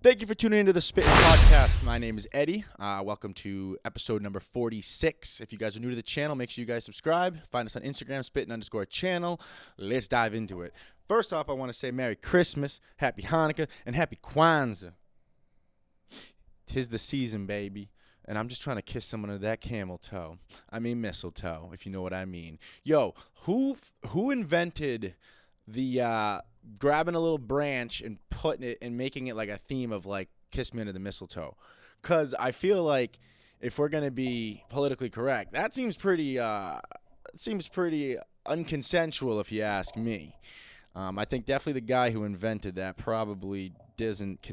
Thank you for tuning into the Spittin' Podcast. My name is Eddie. Welcome to episode number 46. If you guys are new to the channel, make sure you guys subscribe. Find us on Instagram, Spittin_channel. Let's dive into it. First off, I want to say Merry Christmas, Happy Hanukkah, and Happy Kwanzaa. 'Tis the season, baby. And I'm just trying to kiss someone of that camel toe. I mean mistletoe, if you know what I mean. Yo, who invented the grabbing a little branch and putting it and making it like a theme of like kiss me under the mistletoe? Because I feel like if we're gonna be politically correct, that seems pretty unconsensual if you ask me. I think definitely the guy who invented that probably doesn't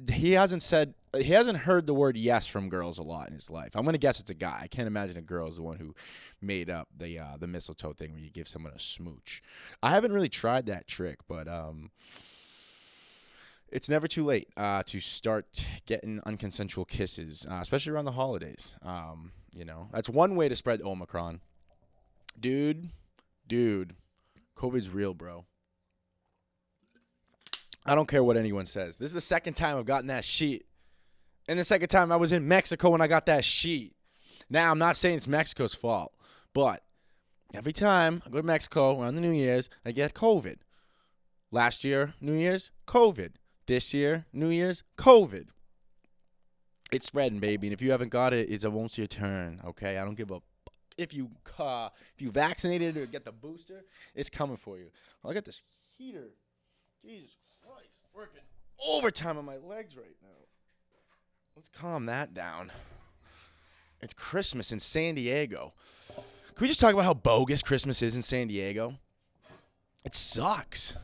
he hasn't heard the word yes from girls a lot in his life. I'm gonna guess it's a guy. I can't imagine a girl is the one who made up the mistletoe thing where you give someone a smooch. I haven't really tried that trick, but it's never too late to start getting unconsensual kisses, especially around the holidays. That's one way to spread Omicron. Dude, COVID's real, bro. I don't care what anyone says. This is the second time I've gotten that shit. And the second time I was in Mexico when I got that shit. Now, I'm not saying it's Mexico's fault, but every time I go to Mexico around the New Year's, I get COVID. Last year, New Year's, COVID. This year, New Year's, COVID. It's spreading, baby. And if you haven't got it, it's a once your turn, okay? I don't give a fuck. If you vaccinated or get the booster, it's coming for you. Oh, I got this heater. Jesus Christ, working overtime on my legs right now. Let's calm that down. It's Christmas in San Diego. Can we just talk about how bogus Christmas is in San Diego? It sucks.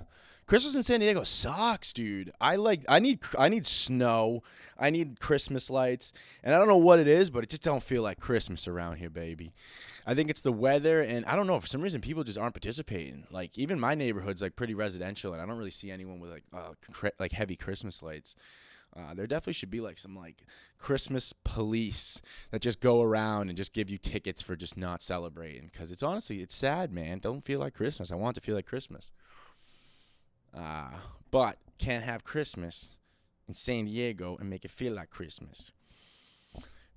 Christmas in San Diego sucks, dude. I need snow. I need Christmas lights. And I don't know what it is, but it just don't feel like Christmas around here, baby. I think it's the weather, and I don't know, for some reason people just aren't participating. Like even my neighborhood's like pretty residential, and I don't really see anyone with like heavy Christmas lights. There definitely should be like some like Christmas police that just go around and just give you tickets for just not celebrating, because it's sad, man. Don't feel like Christmas. I want it to feel like Christmas. But can't have Christmas in San Diego and make it feel like Christmas.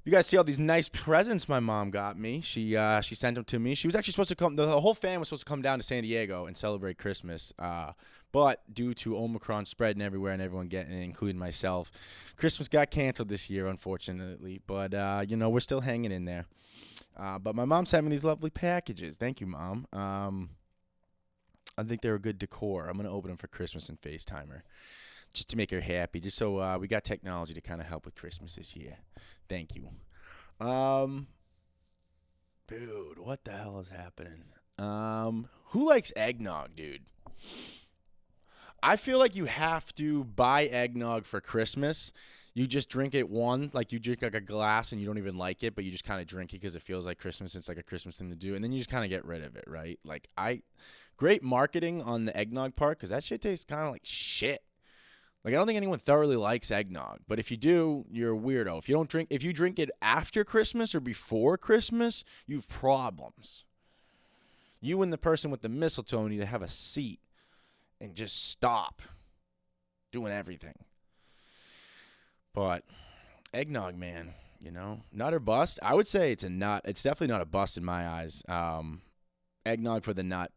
You guys see all these nice presents my mom got me. She sent them to me. She was actually supposed to come. The whole family was supposed to come down to San Diego and celebrate Christmas. But due to Omicron spreading everywhere and everyone getting it, including myself, Christmas got canceled this year, unfortunately. But we're still hanging in there. But my mom sent me these lovely packages. Thank you, Mom. I think they're a good decor. I'm gonna open them for Christmas and FaceTime her, just to make her happy. Just so we got technology to kind of help with Christmas this year. Thank you. Dude, what the hell is happening? Who likes eggnog, dude? I feel like you have to buy eggnog for Christmas. You just drink it like you drink like a glass and you don't even like it, but you just kind of drink it because it feels like Christmas. It's like a Christmas thing to do. And then you just kind of get rid of it, right? Great marketing on the eggnog part, because that shit tastes kind of like shit. Like, I don't think anyone thoroughly likes eggnog, but if you do, you're a weirdo. If you drink it after Christmas or before Christmas, you have problems. You and the person with the mistletoe need to have a seat and just stop doing everything. But eggnog, man, nut or bust. I would say it's a nut. It's definitely not a bust in my eyes. Eggnog for the nut.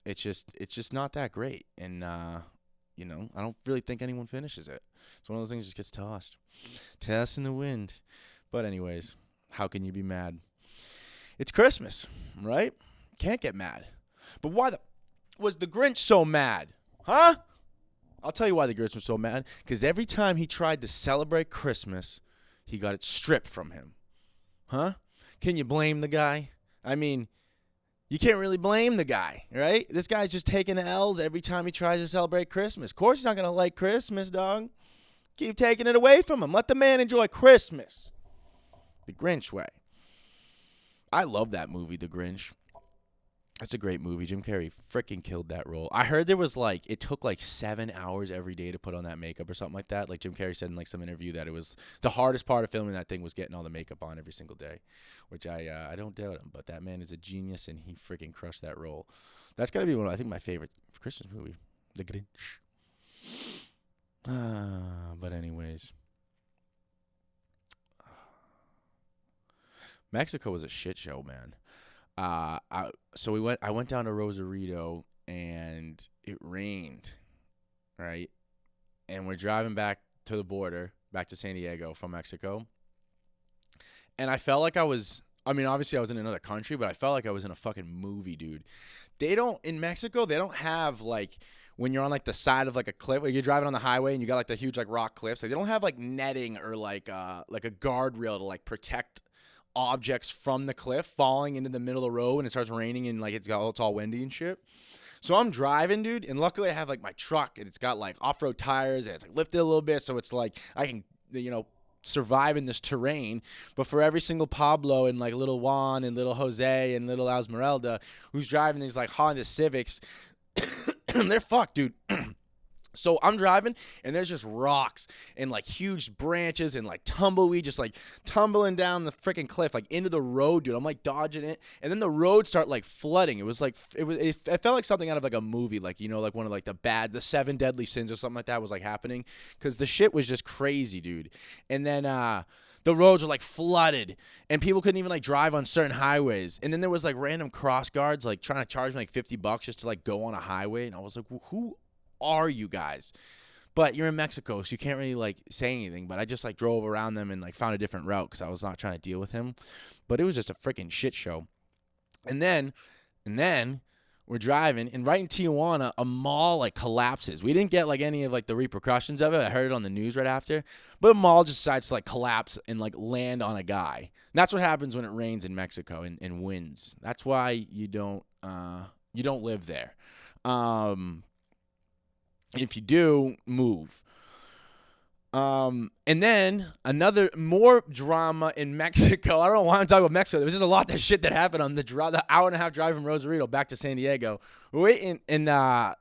It's just not that great, and I don't really think anyone finishes it. It's one of those things that just gets tossed in the wind. But anyways, how can you be mad? It's Christmas, right? Can't get mad. But why was the Grinch so mad? Huh? I'll tell you why the Grinch was so mad. Because every time he tried to celebrate Christmas, he got it stripped from him. Huh? Can you blame the guy? I mean, you can't really blame the guy, right? This guy's just taking L's every time he tries to celebrate Christmas. Of course he's not going to like Christmas, dog. Keep taking it away from him. Let the man enjoy Christmas. The Grinch way. I love that movie, The Grinch. That's a great movie. Jim Carrey freaking killed that role. I heard it took 7 hours every day to put on that makeup or something like that. Like Jim Carrey said in some interview that it was the hardest part of filming that thing was getting all the makeup on every single day, which I don't doubt him. But that man is a genius, and he freaking crushed that role. That's got to be I think my favorite Christmas movie, The Grinch. But anyways, Mexico was a shit show, man. I went down to Rosarito and it rained, right? And we're driving back to the border, back to San Diego from Mexico. And I felt like obviously I was in another country, but I felt like I was in a fucking movie, dude. In Mexico, they don't have like, when you're on like the side of like a cliff, where you're driving on the highway and you got like the huge like rock cliffs, like they don't have like netting or like a guardrail to like protect objects from the cliff falling into the middle of the road when it starts raining and like it's all windy and shit. So I'm driving, dude, and luckily I have like my truck and it's got like off-road tires and it's like lifted a little bit, so it's like I can, survive in this terrain. But for every single Pablo and like little Juan and little Jose and little Esmeralda who's driving these like Honda Civics, they're fucked, dude. So I'm driving, and there's just rocks and, like, huge branches and, like, tumbleweed just, like, tumbling down the freaking cliff, like, into the road, dude. I'm, like, dodging it. And then the road start, like, flooding. It was, like, it felt like something out of, like, a movie, like, like one of, like, the 7 deadly sins or something like that was, like, happening. Because the shit was just crazy, dude. And then, the roads were, like, flooded, and people couldn't even, like, drive on certain highways. And then there was, like, random cross guards, like, trying to charge me, like, $50 just to, like, go on a highway. And I was like, who are you guys? But you're in Mexico, so you can't really like say anything. But I just like drove around them and like found a different route because I was not trying to deal with him. But it was just a freaking shit show. And then we're driving, and right in Tijuana, a mall like collapses. We didn't get like any of like the repercussions of it. I heard it on the news right after. But a mall just decides to like collapse and like land on a guy. And that's what happens when it rains in Mexico and winds. That's why you don't live there. If you do, move. And then more drama in Mexico. I don't know why I'm talking about Mexico. There was just a lot of shit that happened on the hour and a half drive from Rosarito back to San Diego. I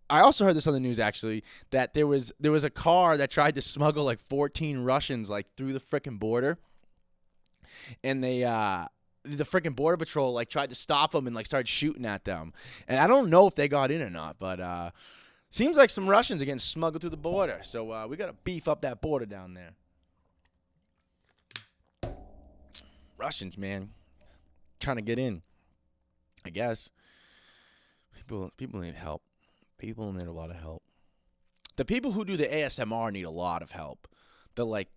also heard this on the news actually, that there was a car that tried to smuggle like 14 Russians like through the freaking border, and the freaking border patrol like tried to stop them and like started shooting at them. And I don't know if they got in or not, but seems like some Russians are getting smuggled through the border. So we got to beef up that border down there. Russians, man. Trying to get in, I guess. People need help. People need a lot of help. The people who do the ASMR need a lot of help. They're like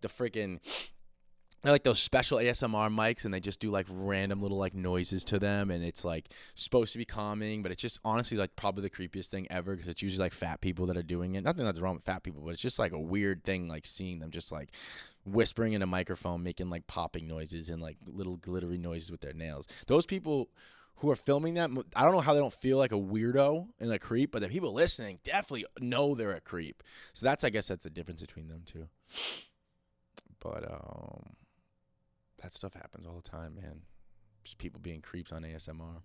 those special ASMR mics, and they just do like random little like noises to them, and it's like supposed to be calming, but it's just honestly like probably the creepiest thing ever because it's usually like fat people that are doing it. Nothing that's wrong with fat people, but it's just like a weird thing, like seeing them just like whispering in a microphone, making like popping noises and like little glittery noises with their nails. Those people who are filming that, I don't know how they don't feel like a weirdo and a creep, but the people listening definitely know they're a creep. So I guess that's the difference between them two. But that stuff happens all the time, man. Just people being creeps on ASMR.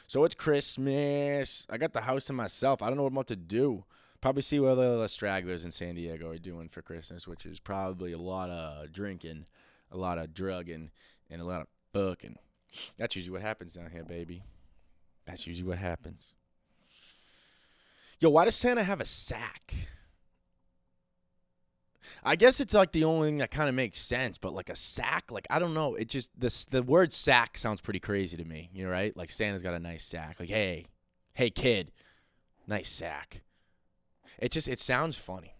So it's Christmas. I got the house to myself. I don't know what I'm about to do. Probably see what the stragglers in San Diego are doing for Christmas, which is probably a lot of drinking, a lot of drugging, and a lot of fucking. That's usually what happens down here, baby. That's usually what happens. Yo, why does Santa have a sack? I guess it's like the only thing that kind of makes sense, but like a sack, like I don't know. It just the word sack sounds pretty crazy to me, right? Like Santa's got a nice sack. Like hey kid, nice sack. It sounds funny.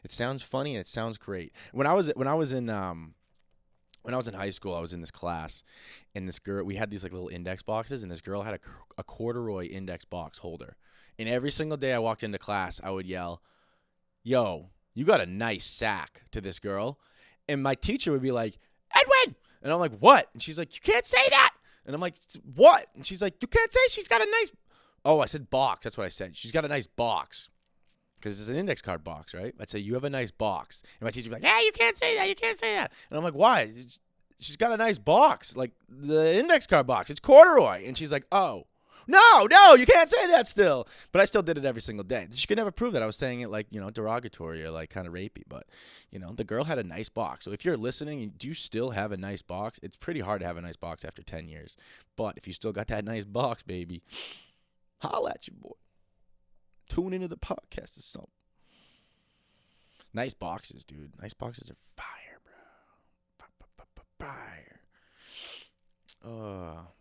It sounds funny and it sounds great. When I was in high school, I was in this class, and this girl, we had these like little index boxes, and this girl had a corduroy index box holder, and every single day I walked into class, I would yell, "Yo, you got a nice sack," to this girl. And my teacher would be like, "Edwin!" And I'm like, "What?" And she's like, "You can't say that." And I'm like, "What?" And she's like, "You can't say she's got a nice..." Oh, I said box. That's what I said. She's got a nice box. Because it's an index card box, right? I'd say, "You have a nice box." And my teacher would be like, "Yeah, you can't say that. You can't say that." And I'm like, "Why?" "She's got a nice box. Like the index card box. It's corduroy." And she's like, "Oh. No, you can't say that still." But I still did it every single day. She could never prove that I was saying it like, derogatory or like kind of rapey. But, the girl had a nice box. So if you're listening, do you still have a nice box? It's pretty hard to have a nice box after 10 years. But if you still got that nice box, baby, holla at your boy. tune into the podcast or something. Nice boxes, dude. Nice boxes are fire, bro. Fire.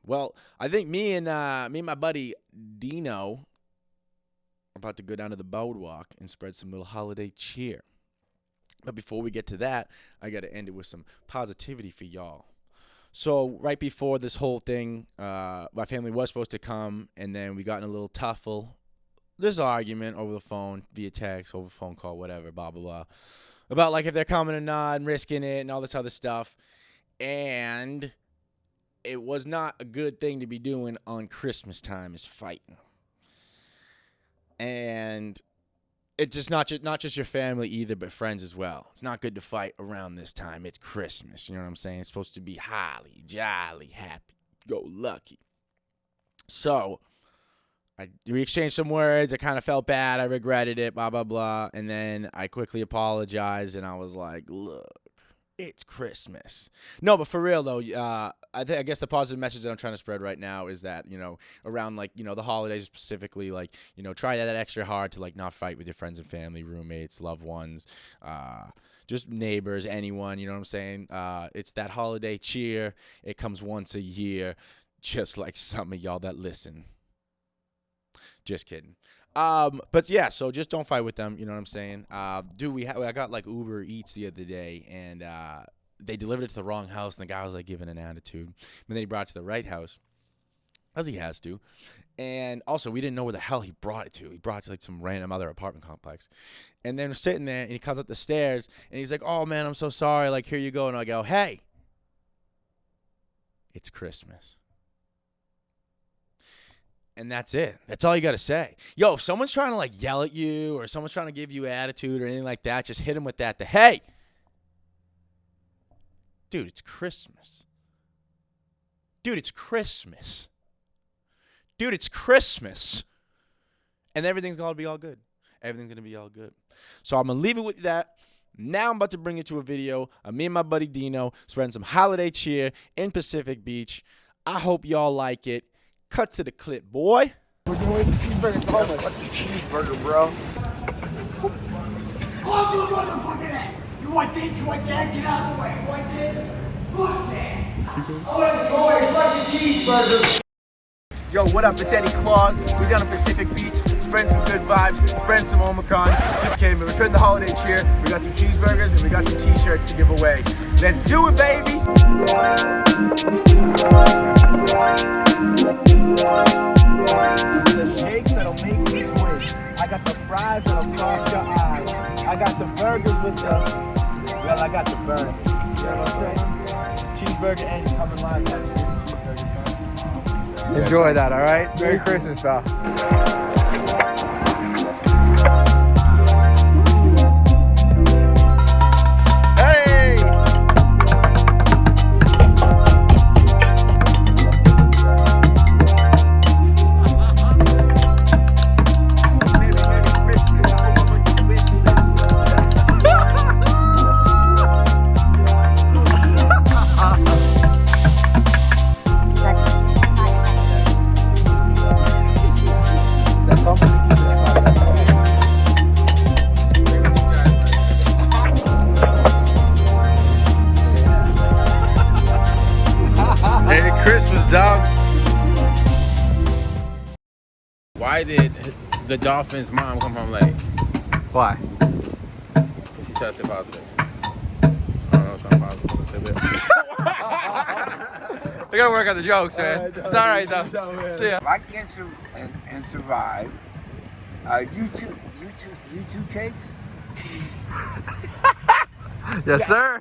Well, I think me and my buddy Dino are about to go down to the Boardwalk and spread some little holiday cheer. But before we get to that, I got to end it with some positivity for y'all. So right before this whole thing, my family was supposed to come, and then we got in a little tuffle. This argument over the phone, via text, over phone call, whatever, blah, blah, blah. About, like, if they're coming or not and risking it and all this other stuff. And it was not a good thing to be doing on Christmas time, is fighting. And it's just not just your family either, but friends as well. It's not good to fight around this time. It's Christmas. You know what I'm saying? It's supposed to be holly, jolly, happy, go lucky. So we exchanged some words. I kind of felt bad. I regretted it, blah, blah, blah. And then I quickly apologized, and I was like, look, it's Christmas. No, but for real, though, I guess the positive message that I'm trying to spread right now is that, around, like, the holidays specifically, like, try that extra hard to, like, not fight with your friends and family, roommates, loved ones, just neighbors, anyone, you know what I'm saying? It's that holiday cheer. It comes once a year, just like some of y'all that listen. Just kidding. But yeah, so just don't fight with them. You know what I'm saying? Dude, I got like Uber Eats the other day, and they delivered it to the wrong house, and the guy was like giving an attitude. And then he brought it to the right house, as he has to. And also, we didn't know where the hell he brought it to. He brought it to like some random other apartment complex. And then we're sitting there, and he comes up the stairs, and he's like, "Oh man, I'm so sorry. Like, here you go." And I go, "Hey, it's Christmas." And that's it. That's all you got to say. Yo, if someone's trying to, like, yell at you or someone's trying to give you attitude or anything like that, just hit them with that. Hey, dude, it's Christmas. Dude, it's Christmas. Dude, it's Christmas. And everything's going to be all good. Everything's going to be all good. So I'm going to leave it with that. Now I'm about to bring you to a video of me and my buddy Dino spreading some holiday cheer in Pacific Beach. I hope y'all like it. Cut to the clip, boy. We're doing the cheeseburger. Come on, fuck the cheeseburger, bro. Close your motherfucking ass. You want this, you want that, get out of the way. You want this? Fuck that. I want to go away, fucking cheeseburger. Yo, what up? It's Eddie Claus. We're down at Pacific Beach, spreading some good vibes, spreading some Omicron. Just came in. We're spreading the holiday cheer. We got some cheeseburgers and we got some t-shirts to give away. Let's do it, baby. The shakes that'll make you quick. I got the fries that'll cross your eyes. I got the burgers with the, well, I got the burgers. You know what I'm saying? Cheeseburger and coming live. Enjoy that, all right? Merry Christmas, pal. Why did the Dolphins' mom come home late? Why? Because she tested positive. I don't know, something positive. I gotta work on the jokes, man. It's all right, though. See ya. If I can't and survive, you two cakes? Yes, sir.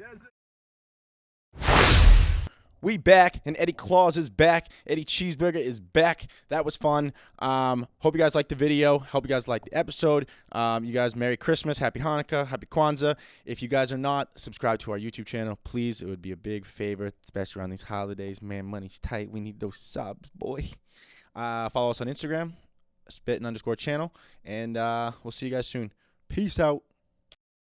We back, and Eddie Claus is back. Eddie Cheeseburger is back. That was fun. Hope you guys liked the video. Hope you guys liked the episode. You guys, Merry Christmas, Happy Hanukkah, Happy Kwanzaa. If you guys are not subscribed to our YouTube channel, please, it would be a big favor, especially around these holidays. Man, money's tight. We need those subs, boy. Follow us on Instagram, _spittin_channel, and we'll see you guys soon. Peace out.